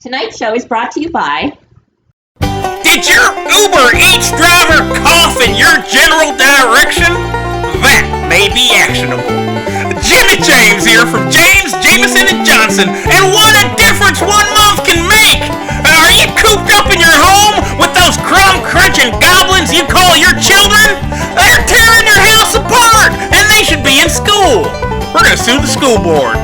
Tonight's show is brought to you by... Did your Uber Eats driver cough in your general direction? That may be actionable. Jimmy James here from Jameson and Johnson, and what a difference 1 month can make! Are you cooped up in your home with those crumb-crunching goblins you call your children? They're tearing your house apart, and they should be in school. We're gonna sue the school board.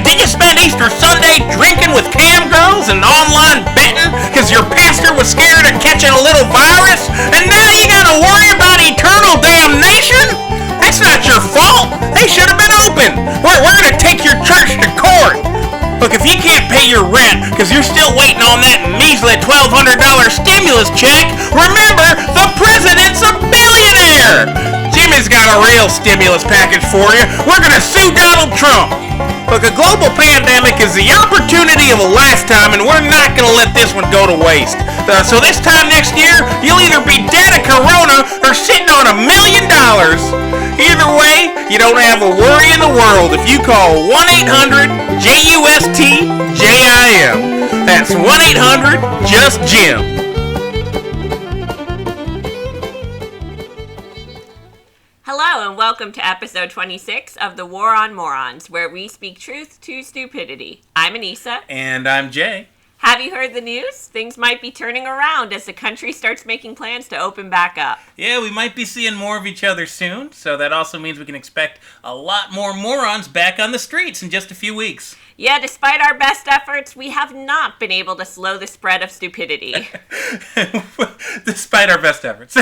Did you spend Easter Sunday drinking with cam girls and online betting because your pastor was scared of catching a little virus? And now you gotta worry about eternal damnation? That's not your fault. They should have been open. We're gonna take your church to court. Look, if you can't pay your rent because you're still waiting on that measly $1,200 stimulus check, remember, the president's a billionaire! Jimmy's got a real stimulus package for you. We're gonna sue Donald Trump. Look, a global pandemic is the opportunity of a lifetime, and we're not gonna let this one go to waste. So this time next year, you'll either be dead of corona or sitting on $1 million. Either way, you don't have a worry in the world if you call 1-800-JUST-JIM. That's 1-800-JUST-JIM. Hello and welcome to episode 26 of The War on Morons, where we speak truth to stupidity. I'm Anissa. And I'm Jay. Have you heard the news? Things might be turning around as the country starts making plans to open back up. Yeah, we might be seeing more of each other soon, so that also means we can expect a lot more morons back on the streets in just a few weeks. Yeah, despite our best efforts, we have not been able to slow the spread of stupidity. Despite our best efforts.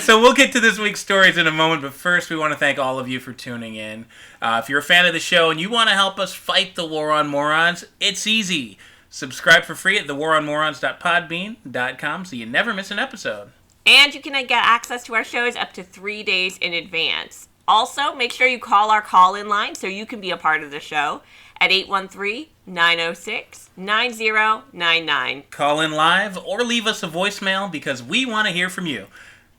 So we'll get to this week's stories in a moment, but first we want to thank all of you for tuning in. If you're a fan of the show and you want to help us fight the war on morons, it's easy. Subscribe for free at thewaronmorons.podbean.com so you never miss an episode. And you can get access to our shows up to 3 days in advance. Also, make sure you call our call-in line so you can be a part of the show at 813-906-9099. Call in live or leave us a voicemail because we want to hear from you.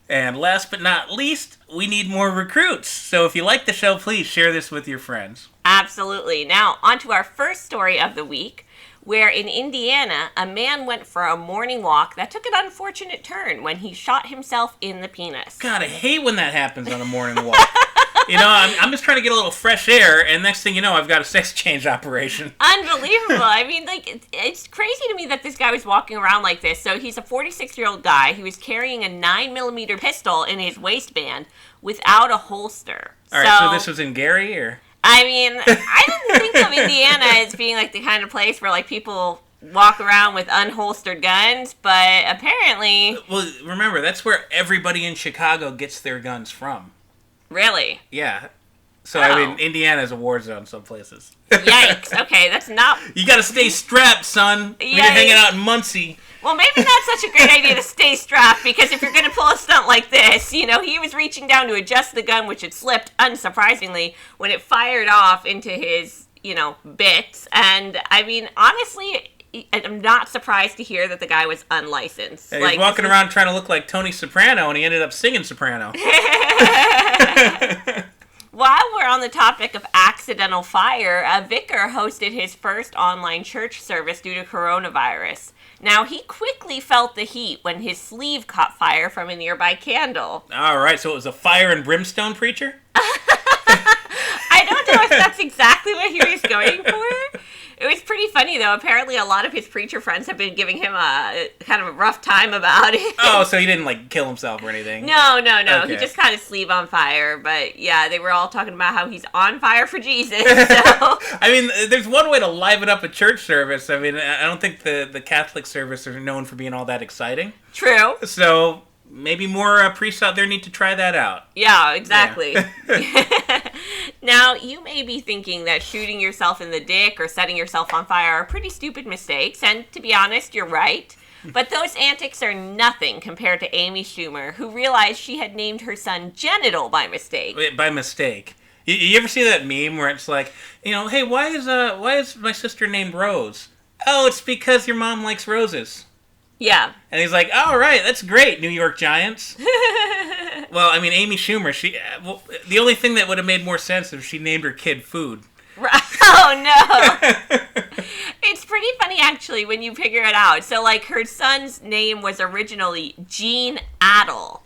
And last but not least, we need more recruits. So if you like the show, please share this with your friends. Absolutely. Now, on to our first story of the week, where in Indiana, a man went for a morning walk that took an unfortunate turn when he shot himself in the penis. God, I hate when that happens on a morning walk. You know, I'm just trying to get a little fresh air, and next thing you know, I've got a sex change operation. Unbelievable. I mean, like, it's crazy to me that this guy was walking around like this. So he's a 46-year-old guy who was carrying a 9mm pistol in his waistband without a holster. All right, so this was in Gary, or? I mean, I didn't think of Indiana as being, like, the kind of place where, like, people walk around with unholstered guns, but apparently... Well, remember, that's where everybody in Chicago gets their guns from. Really? Yeah. So, I mean, Indiana's a war zone some places. Yikes. Okay, that's not... You gotta stay strapped, son. When you're hanging out in Muncie. Well, maybe not such a great idea to stay strapped, because if you're going to pull a stunt like this, you know, he was reaching down to adjust the gun, which had slipped, unsurprisingly, when it fired off into his, you know, bits. And, I mean, honestly, I'm not surprised to hear that the guy was unlicensed. Yeah, he was walking around trying to look like Tony Soprano, and he ended up singing soprano. While we're on the topic of accidental fire, a vicar hosted his first online church service due to coronavirus. Now, he quickly felt the heat when his sleeve caught fire from a nearby candle. All right, so it was a fire and brimstone preacher? I don't know if that's exactly what he was going for. It was pretty funny, though. Apparently, a lot of his preacher friends have been giving him a kind of a rough time about it. Oh, so he didn't, like, kill himself or anything? No. Okay. He just caught his sleeve on fire. But, yeah, they were all talking about how he's on fire for Jesus. So. I mean, there's one way to liven up a church service. I mean, I don't think the Catholic service are known for being all that exciting. True. So... maybe more priests out there need to try that out. Yeah, exactly. Yeah. Now, you may be thinking that shooting yourself in the dick or setting yourself on fire are pretty stupid mistakes, and to be honest, you're right. But those antics are nothing compared to Amy Schumer, who realized she had named her son Genital by mistake. By mistake? You ever see that meme where it's like, you know, hey, why is my sister named Rose? Oh, it's because your mom likes roses. Yeah. And he's like, all right, that's great, New York Giants. Well, I mean, Amy Schumer, the only thing that would have made more sense if she named her kid Food. Right. Oh, no. It's pretty funny, actually, when you figure it out. So, like, her son's name was originally Gene Adel.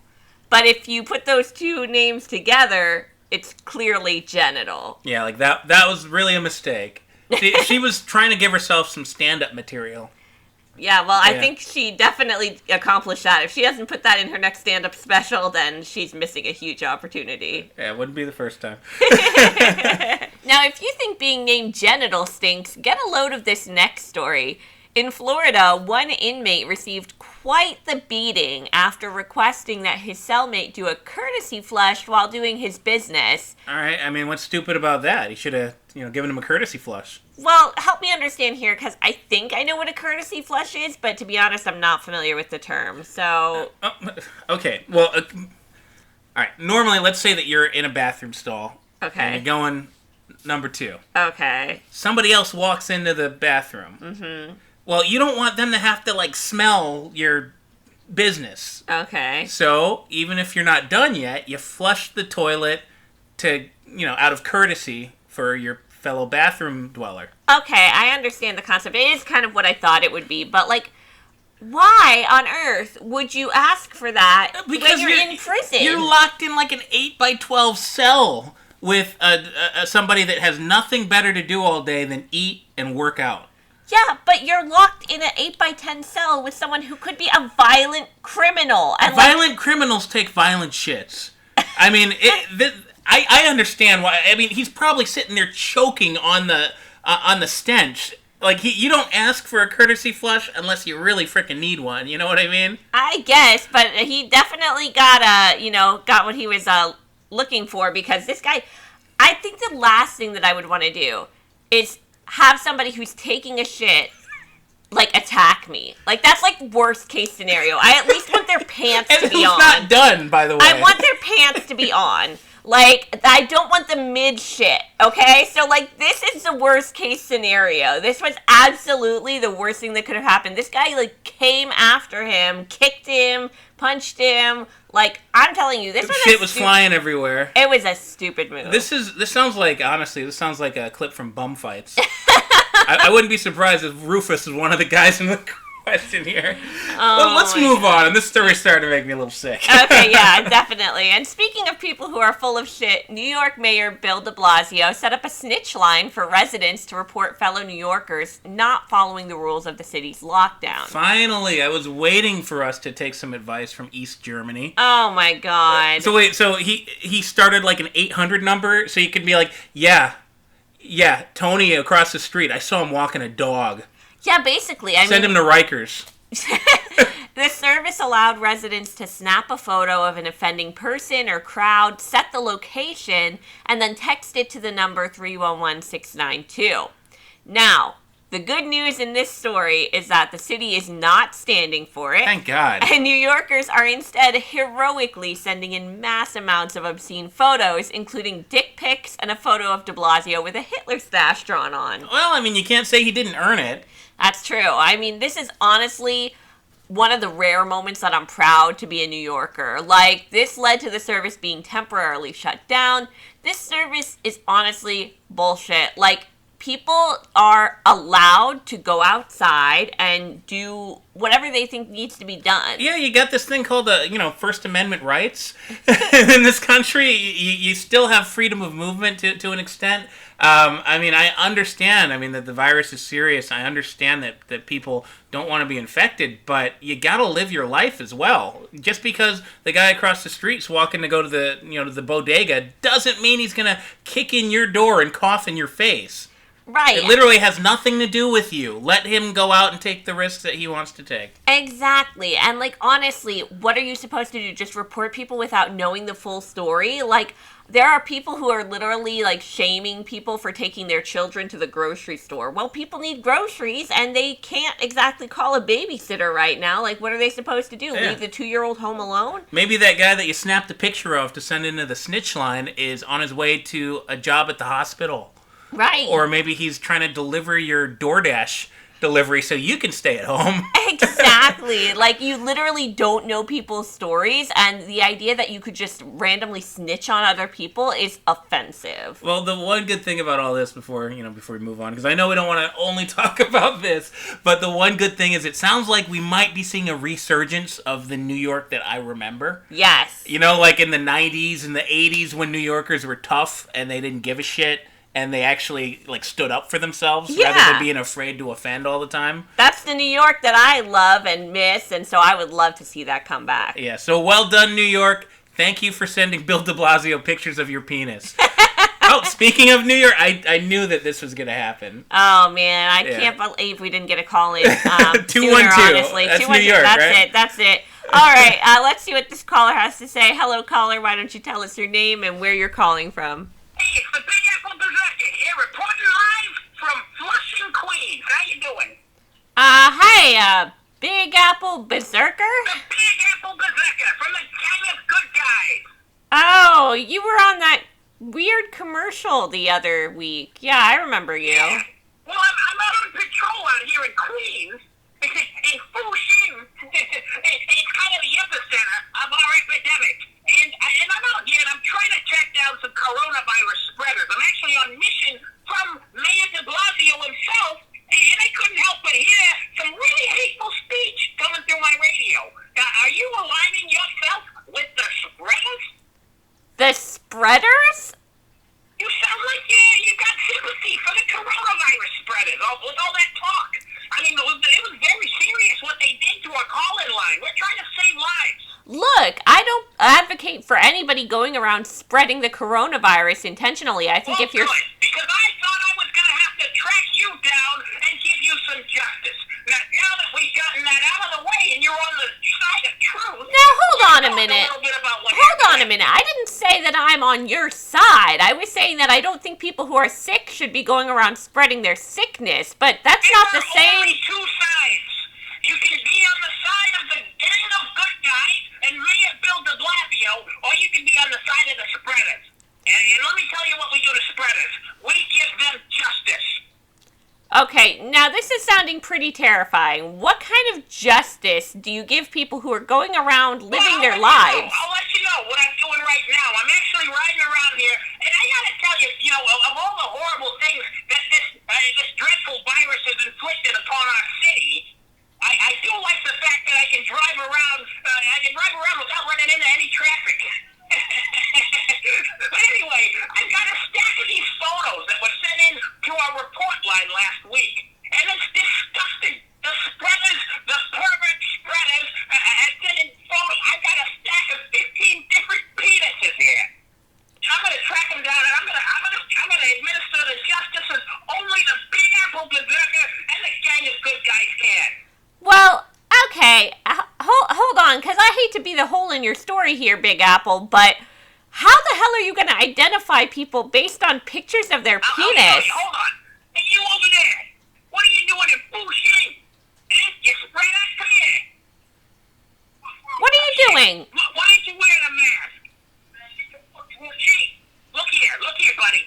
But if you put those two names together, it's clearly genital. Yeah, like, that was really a mistake. She was trying to give herself some stand-up material. Yeah, well, I think she definitely accomplished that. If she doesn't put that in her next stand-up special, then she's missing a huge opportunity. Yeah, it wouldn't be the first time. Now, if you think being named genital stinks, get a load of this next story. In Florida, one inmate received quite the beating after requesting that his cellmate do a courtesy flush while doing his business. All right, I mean, what's stupid about that? He should have, given him a courtesy flush. Well, help me understand here, because I think I know what a courtesy flush is, but to be honest, I'm not familiar with the term, so... Okay, well, all right, normally, let's say that you're in a bathroom stall. Okay. And you're going number 2. Okay. Somebody else walks into the bathroom. Mm-hmm. Well, you don't want them to have to, like, smell your business. Okay. So, even if you're not done yet, you flush the toilet to, out of courtesy for your fellow bathroom dweller. Okay, I understand the concept. It is kind of what I thought it would be, but, like, why on earth would you ask for that when you're in prison? You're locked in, like, an 8x12 cell with somebody that has nothing better to do all day than eat and work out. Yeah, but you're locked in an 8x10 cell with someone who could be a violent criminal. And violent criminals take violent shits. I mean, I understand why. I mean, he's probably sitting there choking on the stench. Like, you don't ask for a courtesy flush unless you really freaking need one. You know what I mean? I guess, but he definitely got what he was looking for, because this guy, I think the last thing that I would want to do is have somebody who's taking a shit, like, attack me. Like, that's, like, worst case scenario. I at least want their pants to be on. And it's not done, by the way. I want their pants to be on. Like, I don't want the mid shit, okay? So, like, this is the worst case scenario. This was absolutely the worst thing that could have happened. This guy, like, came after him, kicked him, punched him. Like, I'm telling you, this was shit was flying everywhere. It was a stupid move. This sounds like a clip from Bum Fights. I wouldn't be surprised if Rufus is one of the guys in the question here. Well, let's move on. And this story started to make me a little sick. Okay, yeah, definitely. And speaking of people who are full of shit, New York Mayor Bill de Blasio set up a snitch line for residents to report fellow New Yorkers not following the rules of the city's lockdown. Finally, I was waiting for us to take some advice from East Germany. Oh my god. So wait, he started like an 800 number so you could be like, yeah, Tony across the street, I saw him walking a dog. Yeah, basically. Send him to Rikers. The service allowed residents to snap a photo of an offending person or crowd, set the location, and then text it to the number 311692. Now, the good news in this story is that the city is not standing for it. Thank God. And New Yorkers are instead heroically sending in mass amounts of obscene photos, including dick pics and a photo of de Blasio with a Hitler stash drawn on. Well, I mean, you can't say he didn't earn it. That's true. I mean, this is honestly one of the rare moments that I'm proud to be a New Yorker. Like, this led to the service being temporarily shut down. This service is honestly bullshit. Like, people are allowed to go outside and do whatever they think needs to be done. Yeah, you got this thing called First Amendment rights. In this country, you still have freedom of movement to an extent. I mean, I understand, that the virus is serious. I understand that people don't want to be infected, but you got to live your life as well. Just because the guy across the street's walking to go to the bodega doesn't mean he's going to kick in your door and cough in your face. Right. It literally has nothing to do with you. Let him go out and take the risks that he wants to take. Exactly. And, like, honestly, what are you supposed to do? Just report people without knowing the full story? Like, there are people who are literally, like, shaming people for taking their children to the grocery store. Well, people need groceries, and they can't exactly call a babysitter right now. Like, what are they supposed to do? Yeah. Leave the 2-year-old home alone? Maybe that guy that you snapped a picture of to send into the snitch line is on his way to a job at the hospital. Right. Or maybe he's trying to deliver your DoorDash delivery so you can stay at home. Exactly. Like, you literally don't know people's stories, and the idea that you could just randomly snitch on other people is offensive. Well, the one good thing about all this before we move on, because I know we don't want to only talk about this, but the one good thing is it sounds like we might be seeing a resurgence of the New York that I remember. Yes. Like in the 90s and the 80s when New Yorkers were tough and they didn't give a shit. And they actually, stood up for themselves rather than being afraid to offend all the time. That's the New York that I love and miss, and so I would love to see that come back. Yeah, so well done, New York. Thank you for sending Bill de Blasio pictures of your penis. Oh, speaking of New York, I knew that this was going to happen. Oh, man, I can't believe we didn't get a call-in 212. sooner, honestly. That's New York, That's it. All right, let's see what this caller has to say. Hello, caller. Why don't you tell us your name and where you're calling from? Hey, it's the Big Apple Berzerker here, reporting live from Flushing, Queens. How you doing? Hey, Big Apple Berzerker? The Big Apple Berzerker from the Gang of Good Guys. Oh, you were on that weird commercial the other week. Yeah, I remember you. Yeah. Well, I'm out on patrol out here in Queens. In Flushing. It's kind of the epicenter of our epidemic. And I'm out here and I'm trying to track down some coronavirus spreaders. I'm actually on mission from Mayor de Blasio himself, and I couldn't help but hear some really hateful speech coming through my radio. Are you aligning yourself with the spreaders? The spreaders? You sound like you got sympathy for the coronavirus spreaders, with all that talk. I mean, it was very serious what they did to our call-in line. We're trying to save lives. Look, I don't advocate for anybody going around spreading the coronavirus intentionally. I think if you're... Good, because I thought I was going to have to track you down and give you some justice. Now that we've gotten that out of the way and you're on the side of truth... Now, hold on a minute. Hold on a minute. I didn't say that I'm on your side. I was saying that I don't think people who are sick should be going around spreading their sickness, but that's not the same... There are only two sides. You can be on the side of the Gang of Good Guys and Mayor Bill de Blasio, or you can be on the side of the spreaders. And let me tell you what we do to spreaders. We give them justice. Okay, now this is sounding pretty terrifying. What kind of justice do you give people who are going around living their lives? I'll let you know what I'm doing right now. I'm actually riding around here, and I gotta tell you, of all the horrible things that this dreadful virus has inflicted upon our city, I do like the fact that I can drive around. Without running into any traffic. But anyway, I've got a stack of these photos that were sent in to our report line last week, and it's disgusting. The spreaders, the pervert spreaders, have sent in photos. I've got a stack of 15 different penises here. I'm gonna track them down, and I'm gonna administer the justice as only the Big Apple Berzerker and the Gang of Good Guys can. Well, okay, hold on, because I hate to be the hole in your story here, Big Apple, but how the hell are you going to identify people based on pictures of their penis? Hold on. Hey, you over there. What are you doing in Flushing? You spreader? Come here. What are you doing? Why aren't you wearing a mask? Look here, buddy.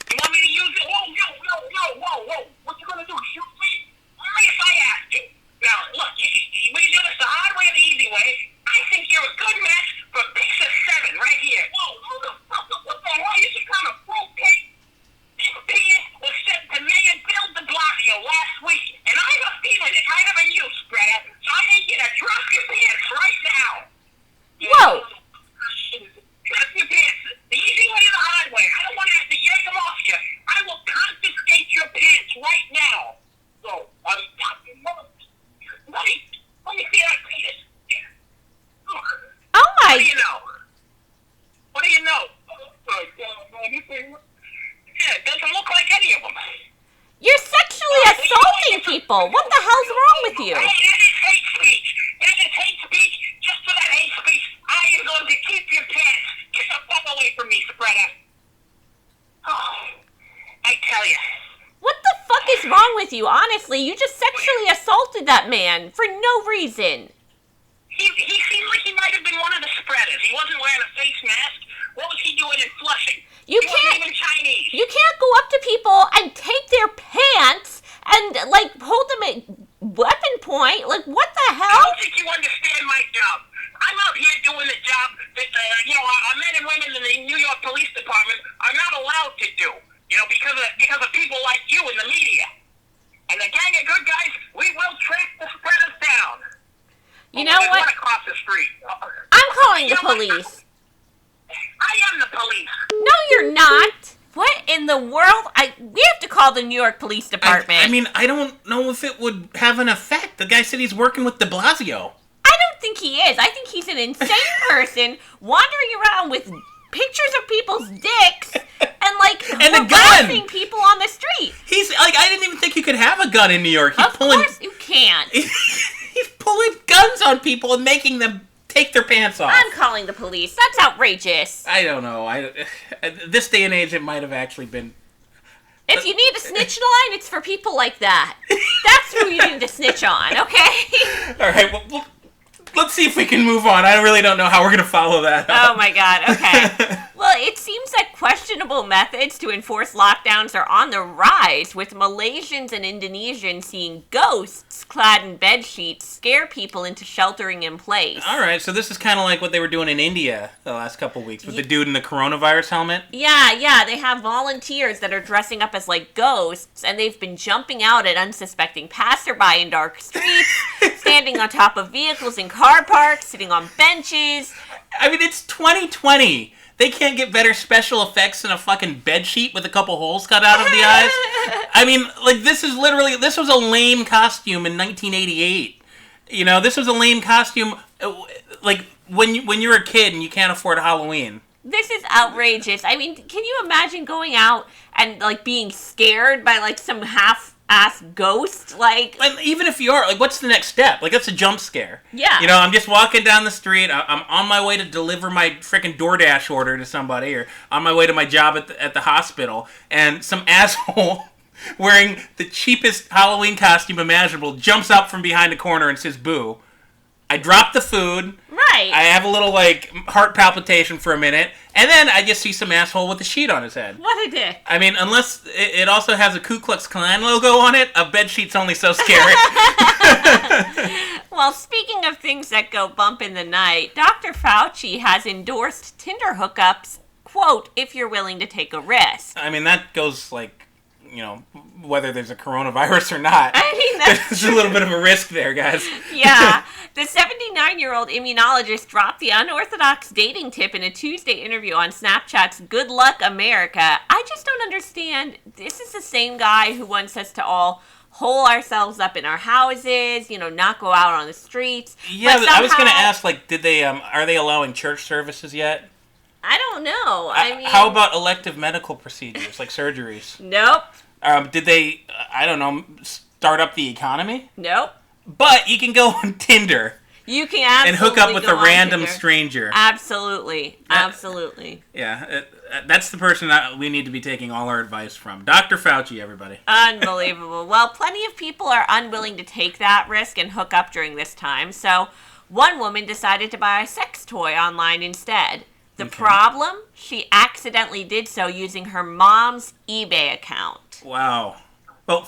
You want me to use it? Whoa. What you gonna do? Shoot me? Only if I ask you. Now, look, we do this the hard way or the easy way. I think you're a good match for pizza 7 right here. Whoa, who the fuck? What the hell? You some kind of fruitcake? This penis was sent to Mayor Bill de Blasio last week, and I have a feeling it might have been you, Spreader, so I need you to drop your pants right now. Whoa. Drop your pants. The easy way or the hard way. I don't want to have to yank them off you. I will confiscate your pants right now. So, let me see that penis. Oh my... What do you know? What do you know? Yeah, it doesn't look like any of them. You're sexually assaulting people. What the hell's wrong with you? Hey, that is hate speech. That is hate speech. Just for that hate speech, I am going to keep your pants. Get the fuck away from me, Spreader. Oh, I tell you. What the fuck is wrong with you? Honestly, you just sexually assaulted that man for no reason. He seemed like he might have been one of the spreaders. He wasn't wearing a face mask. What was he doing in Flushing? He wasn't even Chinese. You can't go up to people and take their pants and, hold them job that, our men and women in the New York Police Department are not allowed to do, because of people like you in the media. And the gang of good guys, we will track the spreaders down. You know what? Across the street. I'm calling the police. I am the police. No, you're not. What in the world? We have to call the New York Police Department. I mean, I don't know if it would have an effect. The guy said he's working with the Blasio. I don't think he is. I think he's an insane person wandering around with pictures of people's dicks and a harassing gun. people on the street. He's like, I didn't even think you could have a gun in New York. Of course you can't. He's pulling guns on people and making them take their pants off. I'm calling the police. That's outrageous. I don't know. This day and age, it might have actually been. If you need a snitch line, it's for people like that. That's who you need to snitch on, okay? All right, well, let's see if we can move on. I really don't know how we're going to follow that up. Oh my god, okay. Well, it seems that questionable methods to enforce lockdowns are on the rise, with Malaysians and Indonesians seeing ghosts clad in bed sheets scare people into sheltering in place. All right, so this is kind of like what they were doing in India the last couple weeks with the dude in the coronavirus helmet. Yeah, they have volunteers that are dressing up as like ghosts, and they've been jumping out at unsuspecting passerby in dark streets, standing on top of vehicles in car parks, sitting on benches. I mean, it's 2020. They can't get better special effects than a fucking bedsheet with a couple holes cut out of the eyes. I mean, like, this was a lame costume in 1988. This was a lame costume, like, when you're a kid and you can't afford Halloween. This is outrageous. I mean, can you imagine going out and, like, being scared by, like, some half-ass ghost? Like, even if you are, like, what's the next step? Like, that's a jump scare. Yeah. I'm just walking down the street. I'm on my way to deliver my freaking DoorDash order to somebody, or on my way to my job at the hospital, and some asshole wearing the cheapest Halloween costume imaginable jumps up from behind a corner and says, "Boo." I drop the food. Right. I have a little, like, heart palpitation for a minute, and then I just see some asshole with a sheet on his head. What a dick. I mean, unless it also has a Ku Klux Klan logo on it, a bedsheet's only so scary. Well, speaking of things that go bump in the night, Dr. Fauci has endorsed Tinder hookups, quote, if you're willing to take a risk. I mean, that goes, like, whether there's a coronavirus or not. I mean, that's There's a little bit of a risk there, guys. Yeah. The 79-year-old immunologist dropped the unorthodox dating tip in a Tuesday interview on Snapchat's Good Luck America. I just don't understand. This is the same guy who wants us to all hole ourselves up in our houses, not go out on the streets. Yeah, but I was going to ask, like, are they allowing church services yet? I don't know. I mean, how about elective medical procedures, like surgeries? Nope. Did they, I don't know, start up the economy? Nope. But you can go on Tinder. You can absolutely and hook up with go a random Tinder. stranger. Absolutely. Absolutely. Yeah, that's the person that we need to be taking all our advice from. Dr. Fauci, everybody. Unbelievable. Well, plenty of people are unwilling to take that risk and hook up during this time, so one woman decided to buy a sex toy online instead. The problem? She accidentally did so using her mom's eBay account. Wow. Well,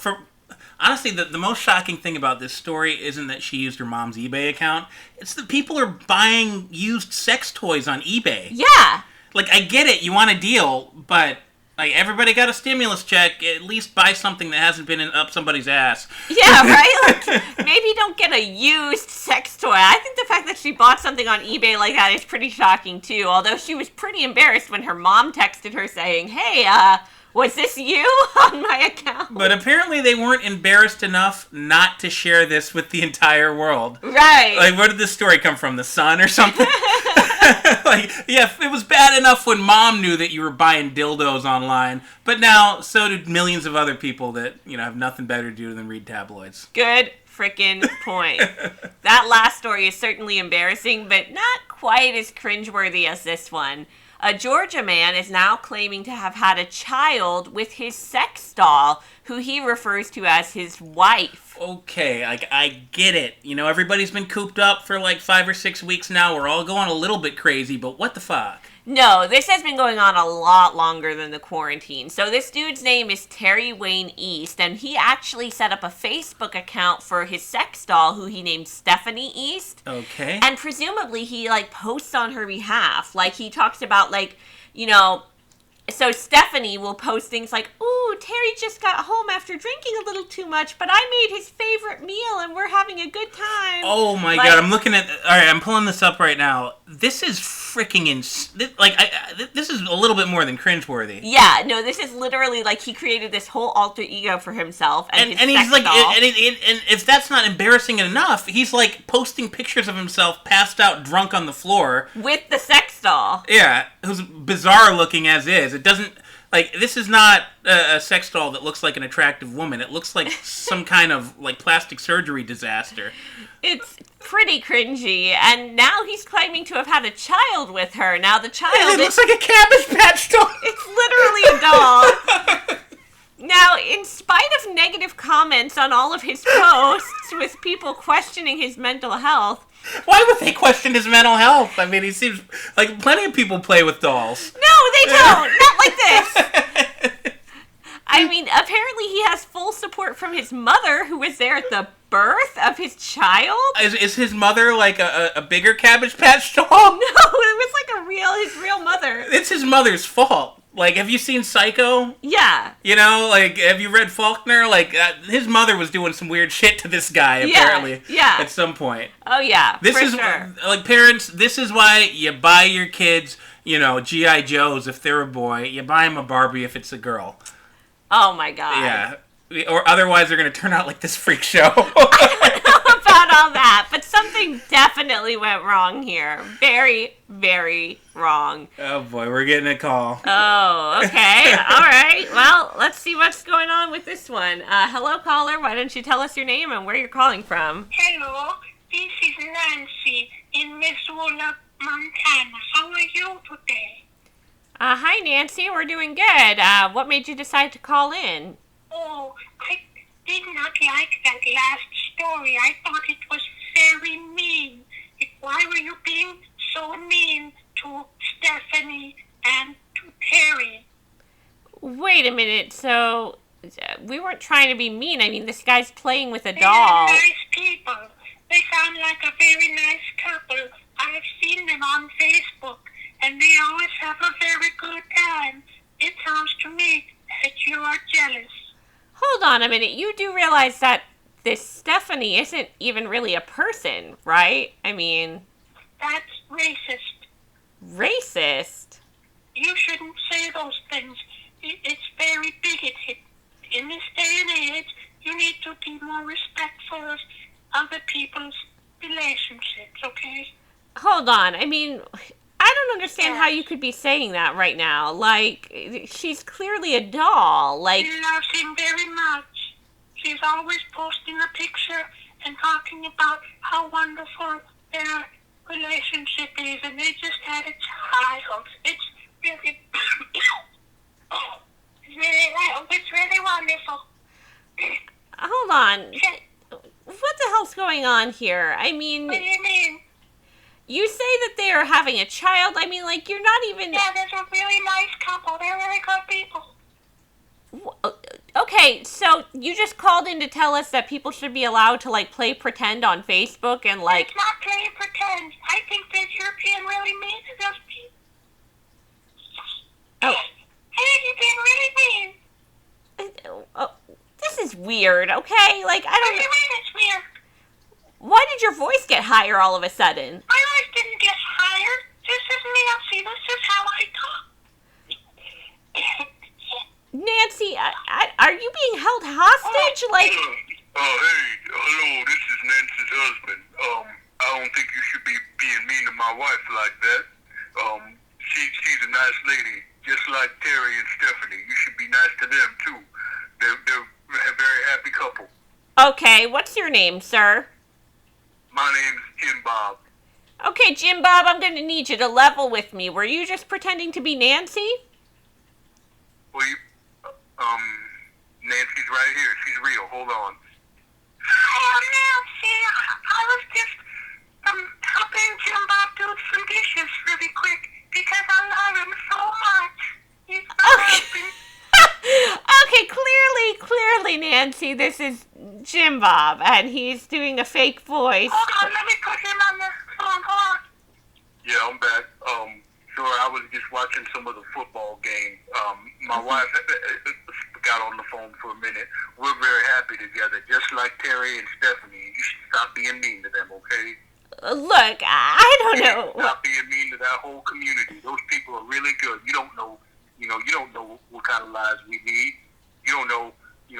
honestly, the most shocking thing about this story isn't that she used her mom's eBay account. It's that people are buying used sex toys on eBay. Yeah. Like, I get it, you want a deal, but, like, everybody got a stimulus check. At least buy something that hasn't been up somebody's ass. Yeah, right? Like, maybe don't get a used sex toy. I think the fact that she bought something on eBay like that is pretty shocking, too. Although she was pretty embarrassed when her mom texted her saying, hey, was this you on my account? But apparently they weren't embarrassed enough not to share this with the entire world. Right. Like, where did this story come from? The Sun or something? Like, yeah, it was bad enough when Mom knew that you were buying dildos online, but now so did millions of other people that, have nothing better to do than read tabloids. Good frickin' point. That last story is certainly embarrassing, but not quite as cringeworthy as this one. A Georgia man is now claiming to have had a child with his sex doll who he refers to as his wife. Okay, I get it. You know, everybody's been cooped up for like 5 or 6 weeks now. We're all going a little bit crazy, but what the fuck? No, this has been going on a lot longer than the quarantine. So this dude's name is Terry Wayne East, and he actually set up a Facebook account for his sex doll, who he named Stephanie East. Okay. And presumably he, like, posts on her behalf. Like, he talks about, like, you know... So Stephanie will post things like, "Ooh, Terry just got home after drinking a little too much, but I made his favorite meal and we're having a good time." Oh my god, I'm looking at... Alright, I'm pulling this up right now. This is freaking this is a little bit more than cringeworthy. Yeah, no, this is literally like he created this whole alter ego for himself and his he's sex like, doll. and if that's not embarrassing enough, he's like posting pictures of himself passed out drunk on the floor. With the sex doll. Yeah, who's bizarre looking as is. It doesn't... Like, this is not a sex doll that looks like an attractive woman. It looks like some kind of, like, plastic surgery disaster. It's pretty cringy, and now he's claiming to have had a child with her. Now the child... It looks like a Cabbage Patch doll! It's literally a doll. Now, in spite of negative comments on all of his posts with people questioning his mental health... Why would they question his mental health? I mean, he seems like plenty of people play with dolls. No, they don't! Not like this! I mean, apparently he has full support from his mother, who was there at the birth of his child. Is his mother like a bigger Cabbage Patch doll? No, it was like his real mother. It's his mother's fault. Like, have you seen Psycho? Yeah. You know, like, have you read Faulkner? Like, his mother was doing some weird shit to this guy, apparently. Yeah. At some point. Oh, yeah, This for is, sure. like, parents, this is why you buy your kids, you know, G.I. Joes if they're a boy. You buy them a Barbie if it's a girl. Oh, my God. Yeah. Or otherwise they're going to turn out like this freak show. I don't know about all that, but something definitely went wrong here. Very, very wrong. Oh, boy, we're getting a call. Oh, okay. All right. Well, let's see what's going on with this one. Hello, caller. Why don't you tell us your name and where you're calling from? Hello, this is Nancy in Missoula, Montana. How are you today? Hi, Nancy. We're doing good. What made you decide to call in? Oh, I did not like that last story. I thought it was very mean. Why were you being so mean to Stephanie and to Terry? Wait a minute. So, we weren't trying to be mean. I mean, this guy's playing with a They doll. are nice people. They sound like a very nice couple. I've seen them on Facebook, and they always have a very good time. It sounds to me that you are jealous. Hold on a minute. You do realize that this Stephanie isn't even really a person, right? I mean... That's racist. Racist? You shouldn't say those things. It's very bigoted. In this day and age, you need to be more respectful of other people's relationships, okay? Hold on. I mean, I don't understand how you could be saying that right now. Like, she's clearly a doll. Like, She loves him very much. She's always posting a picture and talking about how wonderful their relationship is, and they just had a child. It's really, it's really wonderful. hold on. What the hell's going on here? I mean, What do you mean? you say that they are having a child. I mean, like, you're not even... Yeah, there's a really nice couple. They're really good people. Okay, so you just called in to tell us that people should be allowed to, like, play pretend on Facebook and, like... It's not playing pretend. I think that you're being really mean to those people. Oh. I think you're being really mean. Oh, this is weird, okay? Like, I What do don't you know. mean it's weird? Why did your voice get higher all of a sudden? My voice didn't get higher. This is Nancy. This is how I talk. Nancy, are you being held hostage? Like, Hey, hello, this is Nancy's husband. I don't think you should be being mean to my wife like that. She's a nice lady, just like Terry and Stephanie. You should be nice to them, too. They're a very happy couple. okay, what's your name, sir? My name's Jim Bob. Okay, Jim Bob, I'm going to need you to level with me. Were you just pretending to be Nancy? Well, Nancy's right here. She's real. Hold on. Oh, Nancy, I was just helping Jim Bob do some dishes really quick because I love him so much. He's my husband. Okay, clearly, Nancy, this is Jim Bob, and he's doing a fake voice. Hold on, let me put him on the phone. Hold on. Yeah, I'm back. Sorry, I was just watching some of the football game. My wife got on the phone for a minute. We're very happy together, just like Terry and Stephanie. You should stop being mean to them, okay? Look, I don't know. Stop being mean to that whole community. Those people are really good. You don't know what kind of lives we lead. You don't know,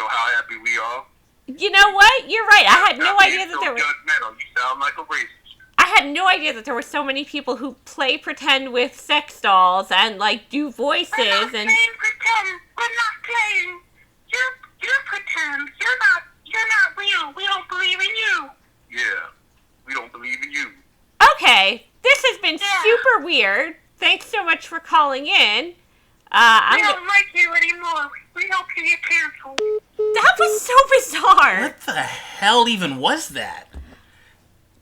how happy we are. You know what? You're right. I had no idea that there were... judgmental. You sound like a racist. I had no idea that there were so many people who play pretend with sex dolls and, do voices We're not and... playing pretend. We're not playing. You're pretend. You're not real. We don't believe in you. Yeah. We don't believe in you. Okay. This has been super weird. Thanks so much for calling in. We don't like you anymore. We hope you get canceled. That was so bizarre. What the hell even was that?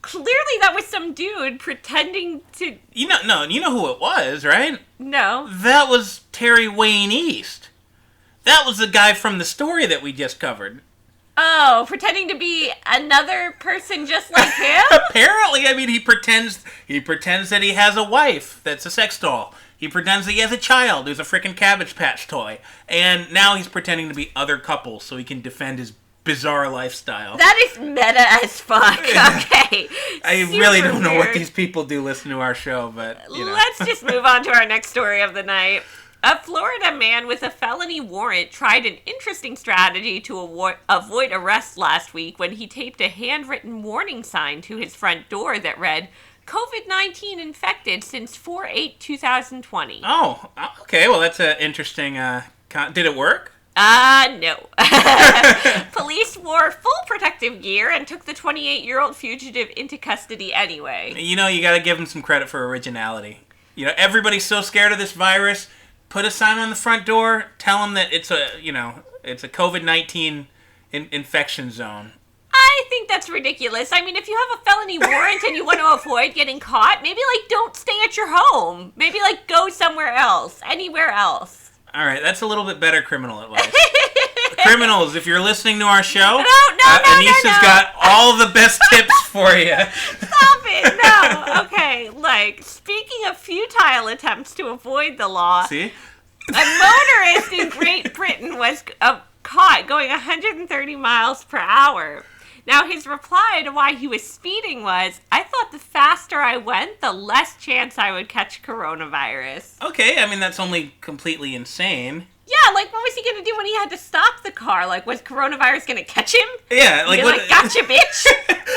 Clearly that was some dude pretending to... You know who it was, right? No. That was Terry Wayne East. That was the guy from the story that we just covered. Oh, pretending to be another person just like him? Apparently, I mean, he pretends that he has a wife that's a sex doll. He pretends that he has a child who's a frickin' Cabbage Patch toy. And now he's pretending to be other couples so he can defend his bizarre lifestyle. That is meta as fuck. Okay. I really don't know what these people do listen to our show, but, Let's just move on to our next story of the night. A Florida man with a felony warrant tried an interesting strategy to avoid arrest last week when he taped a handwritten warning sign to his front door that read, COVID-19 infected since 4/8/2020. Oh, okay. Well, that's interesting. Did it work? No. Police wore full protective gear and took the 28-year-old fugitive into custody anyway. You gotta give him some credit for originality. Everybody's so scared of this virus. Put a sign on the front door. Tell them that it's a COVID-19 infection zone. I think that's ridiculous. I mean, if you have a felony warrant and you want to avoid getting caught, maybe, don't stay at your home. Maybe, go somewhere else. Anywhere else. All right, that's a little bit better criminal advice. Criminals, if you're listening to our show, No, Anissa's got all the best tips for you. Stop it. No. Okay, speaking of futile attempts to avoid the law, See? A motorist in Great Britain was caught going 130 miles per hour. Now, his reply to why he was speeding was, I thought the faster I went, the less chance I would catch coronavirus. Okay, I mean, that's only completely insane. Yeah, what was he going to do when he had to stop the car? Was coronavirus going to catch him? Yeah, gotcha, bitch!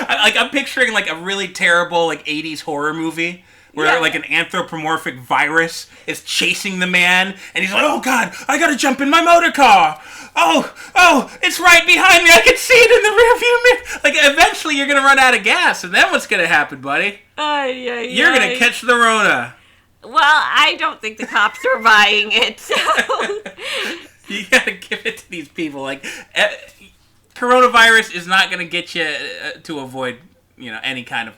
I'm picturing, a really terrible, 80s horror movie. Where, an anthropomorphic virus is chasing the man, and he's like, oh, God, I gotta jump in my motor car. Oh, it's right behind me. I can see it in the rearview mirror. Eventually you're gonna run out of gas, and then what's gonna happen, buddy? You're gonna catch the Rona. Well, I don't think the cops are buying it, so... You gotta give it to these people. Coronavirus is not gonna get you to avoid, any kind of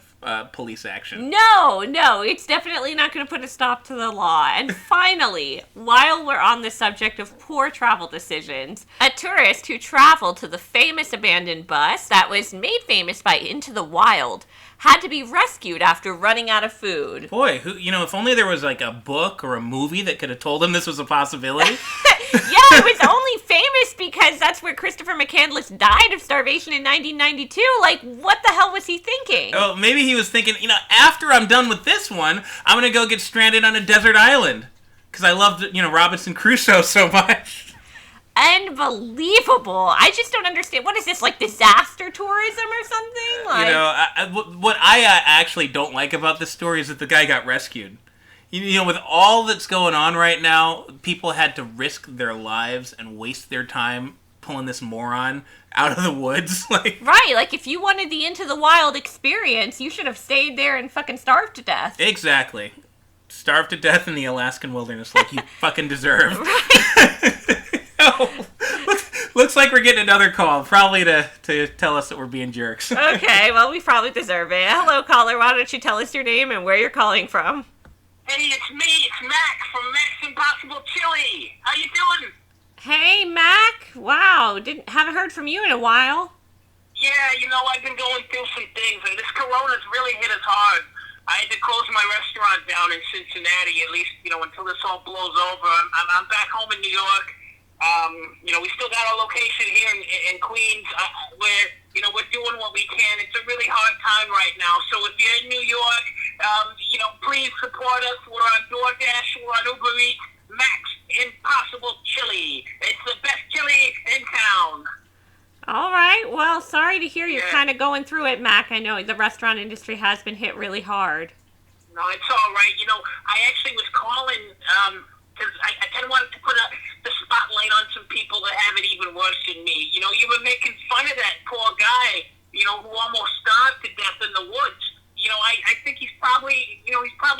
police action. No, it's definitely not going to put a stop to the law. And finally, while we're on the subject of poor travel decisions, a tourist who traveled to the famous abandoned bus that was made famous by Into the Wild had to be rescued after running out of food. Boy, if only there was a book or a movie that could have told him this was a possibility. Yeah, it was only famous because that's where Christopher McCandless died of starvation in 1992. What the hell was he thinking? Oh, maybe he was thinking, after I'm done with this one, I'm going to go get stranded on a desert island. Because I loved, Robinson Crusoe so much. Unbelievable. I just don't understand. What is this, disaster tourism or something? What I actually don't like about this story is that the guy got rescued. With all that's going on right now, people had to risk their lives and waste their time pulling this moron out of the woods. Right, if you wanted the Into the Wild experience, you should have stayed there and fucking starved to death. Exactly. Starved to death in the Alaskan wilderness like you fucking deserve. Right. No. Looks like we're getting another call, probably to tell us that we're being jerks. Okay, well, we probably deserve it. Hello, caller. Why don't you tell us your name and where you're calling from? Hey, it's me. It's Mac from Mac's Impossible Chili. How you doing? Hey, Mac. Wow, haven't heard from you in a while. Yeah, I've been going through some things, and this corona's really hit us hard. I had to close my restaurant down in Cincinnati, at least, until this all blows over. I'm back home in New York. We still got our location here in Queens, where, we're doing what we can. It's a really hard time right now. So if you're in New York, please support us. We're on DoorDash. We're on Uber Eats. Mac's Impossible Chili. It's the best chili in town. All right. Well, sorry to hear you're kind of going through it, Mac. I know the restaurant industry has been hit really hard. No, it's all right. I actually was calling because I kind of wanted to put the spotlight on some people that have it even worse than me. You were making fun of that poor guy, who almost starved to death in the woods. I think he's probably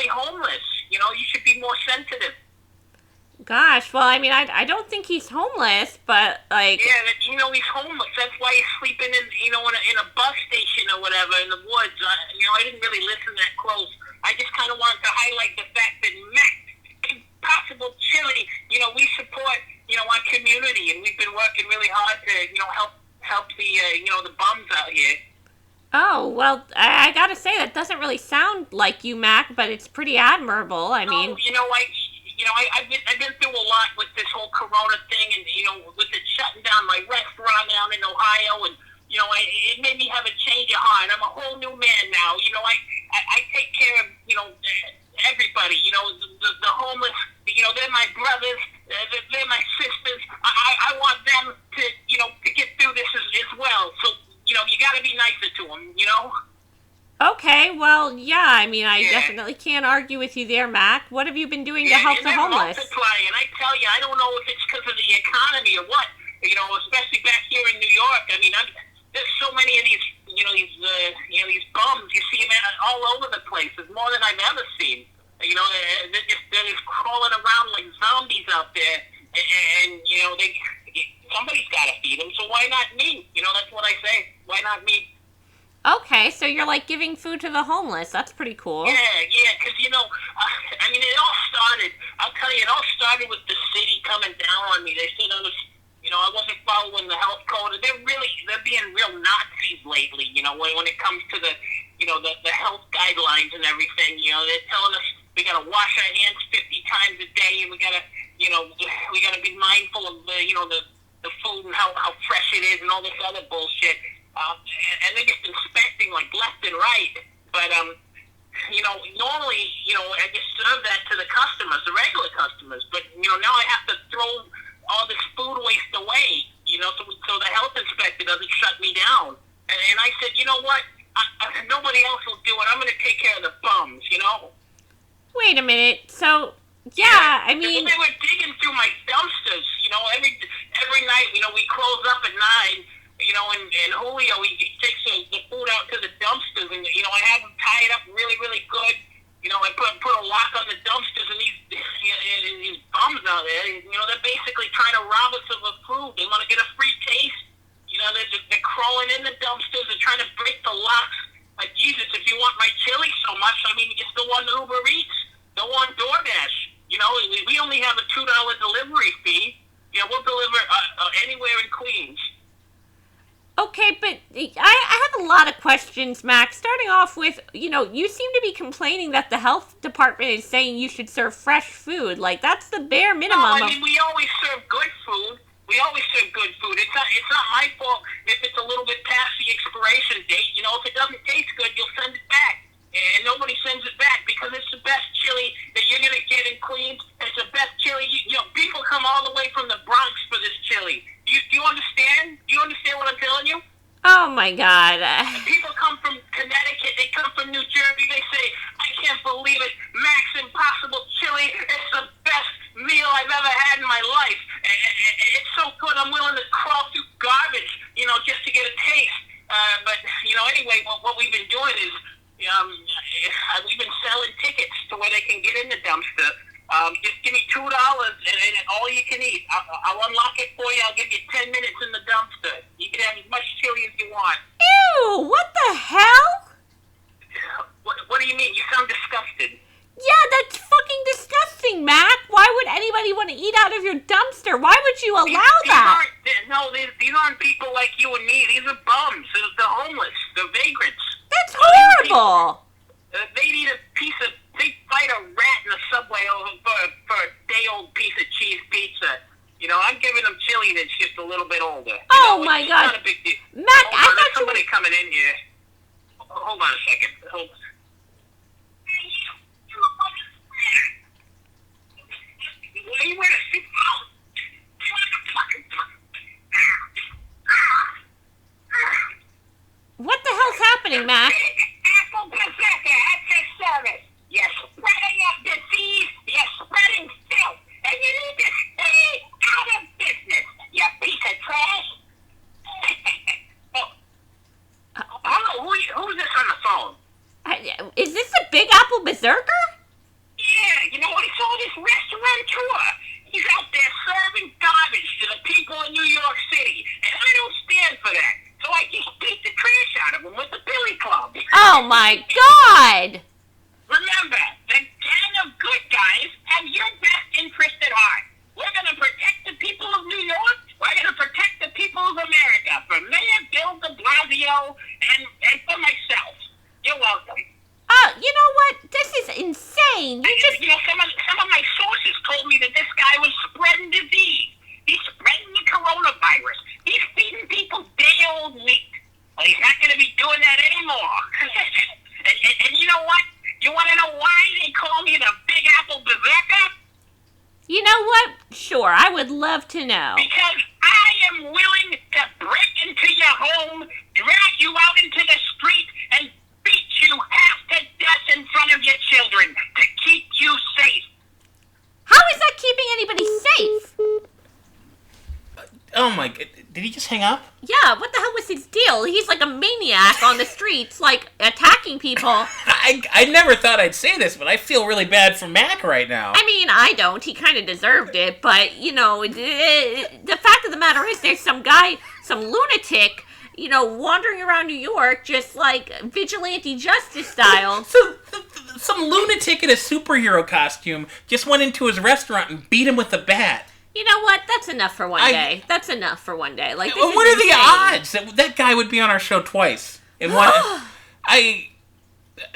homeless. You should be more sensitive. Gosh, well, I mean, I don't think he's homeless, but, like... Yeah, he's homeless. That's why he's sleeping in a bus station or whatever in the woods. I didn't really listen that close. I just kind of wanted to highlight the fact that Mac's Impossible Chili, we support, our community, and we've been working really hard to, help the, the bums out here. Oh, well, I gotta say, that doesn't really sound like you, Mac, but it's pretty admirable. I mean... I've been through a lot with this whole Corona thing, and with it shutting down my restaurant down in Ohio, and it made me have a change of heart. I'm a whole new man now. I take care of everybody. The homeless. They're my brothers. They're my sisters. I want them to get through this as well. So you got to be nicer to them. Okay, well, yeah, I mean, I definitely can't argue with you there, Mac. What have you been doing to help the homeless? Multiplying. I tell you, I don't know if it's because of the economy or what, especially back here in New York. I mean, there's so many of these, these bums. You see them all over the place. There's more than I've ever seen. They're just crawling around like zombies out there, and somebody's got to feed them, so why not me? That's what I say. Why not me? Okay, so you're like giving food to the homeless. That's pretty cool. Yeah, because, it all started, I'll tell you, it all started with the city coming down on me. They said I wasn't following the health code, and they're being real Nazis lately, when it comes to the health guidelines and everything. They're telling us we got to wash our hands 50 times a day, and we got to be mindful of the food and how fresh it is and all this other bullshit. And they're just inspecting like left and right. But, normally, I just serve that to the customers, the regular customers. But, now I have to throw all this food waste away, so the health inspector doesn't shut me down. And I said, you know what? Nobody else will do it. I'm going to take care of the bums, Wait a minute. So, yeah, I mean... They were digging through my dumpsters, every night, we close up at 9. And Julio, he takes the food out to the dumpsters, and, I have them tied up really, really good. I put a lock on the dumpsters, and these bums out there, they're basically trying to rob us of the food. They want to get a free taste. They're crawling in the dumpsters and trying to break the locks. Like, Jesus, if you want my chili so much, just go on Uber Eats. Go on DoorDash. We only have a $2 delivery fee. We'll deliver anywhere in Queens. Okay, but I have a lot of questions, Max. Starting off with, you seem to be complaining that the health department is saying you should serve fresh food. Like, that's the bare minimum. No, we always serve good food. It's not my fault if it's a little bit past the expiration date. If it doesn't taste good, you'll send it back. And nobody sends it back because it's the best chili that you're going to get in Queens. It's the best chili. People come all the way from the Bronx for this chili. Do you understand? Do you understand what I'm telling you? Oh, my God. People come from Connecticut. They come from New Jersey. They say, I can't believe it. Mac's Impossible Chili. It's the best meal I've ever had in my life. It's so good, I'm willing to crawl through garbage, just to get a taste. But anyway, what we've been doing is we've been selling tickets to where they can get in the dumpster. Just give me $2 and all you can eat. I'll unlock it for you. I'll give you 10 minutes in the dumpster. You can have as much chili as you want. Ew, what the hell? What do you mean? You sound disgusted. Yeah, that's fucking disgusting, Mac. Why would anybody want to eat out of your dumpster? Why would you allow that? These aren't people like you and me. These are bums. They're homeless. They're vagrants. That's horrible. They'd eat they'd fight a rat in the subway for a day-old piece of cheese pizza. You know, I'm giving them chili that's just a little bit older. My it's God. Not a big deal. Mac, I thought there's somebody coming in here. Hold on a second. Hold on. Why you wearing a seatbelt? What the hell's happening, Mac? Apple Berzerker at your service. You're spreading a disease. You're spreading filth. And you need to stay out of business, you piece of trash. Hello, who's this on the phone? Is this the Big Apple Berzerker? Yeah, you know what? It's all this restaurateur. He's out there serving garbage to the people in New York City. And I don't stand for that. So I just beat the trash out of him with the billy club. Oh my God! Remember, the gang of good guys have your best interest at heart. We're going to protect the people of New York. We're going to protect the people of America. For Mayor Bill de Blasio and for myself. You're welcome. You know what? This is insane. You know, some of my sources told me that this guy was spreading disease. He's spreading the coronavirus. He's feeding people day-old meat. Well, he's not going to be doing that anymore. and you know what? You want to know why they call me the Big Apple Berzerker? You know what? Sure, I would love to know. Because I am willing to break into your home, drag you out into the street, and beat you half to death in front of your children to keep you safe. How is that keeping anybody safe? Oh my God, did he just hang up? Yeah, what the hell was his deal? He's like a maniac on the streets, like, attacking people. I never thought I'd say this, but I feel really bad for Mac right now. I mean, I don't. He kind of deserved it, but, you know, the fact of the matter is there's some guy, some lunatic, you know, wandering around New York just like vigilante justice style. So, some lunatic in a superhero costume just went into his restaurant and beat him with a bat. You know what? That's enough for one day. That's enough for one day. Like, this what is are the odds that guy would be on our show twice? And one,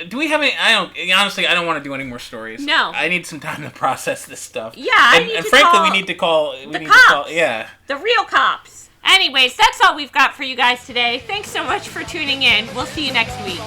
do we have any? Honestly, I don't want to do any more stories. No. I need some time to process this stuff. Yeah, and frankly, we need to call the cops. The real cops. Anyways, that's all we've got for you guys today. Thanks so much for tuning in. We'll see you next week.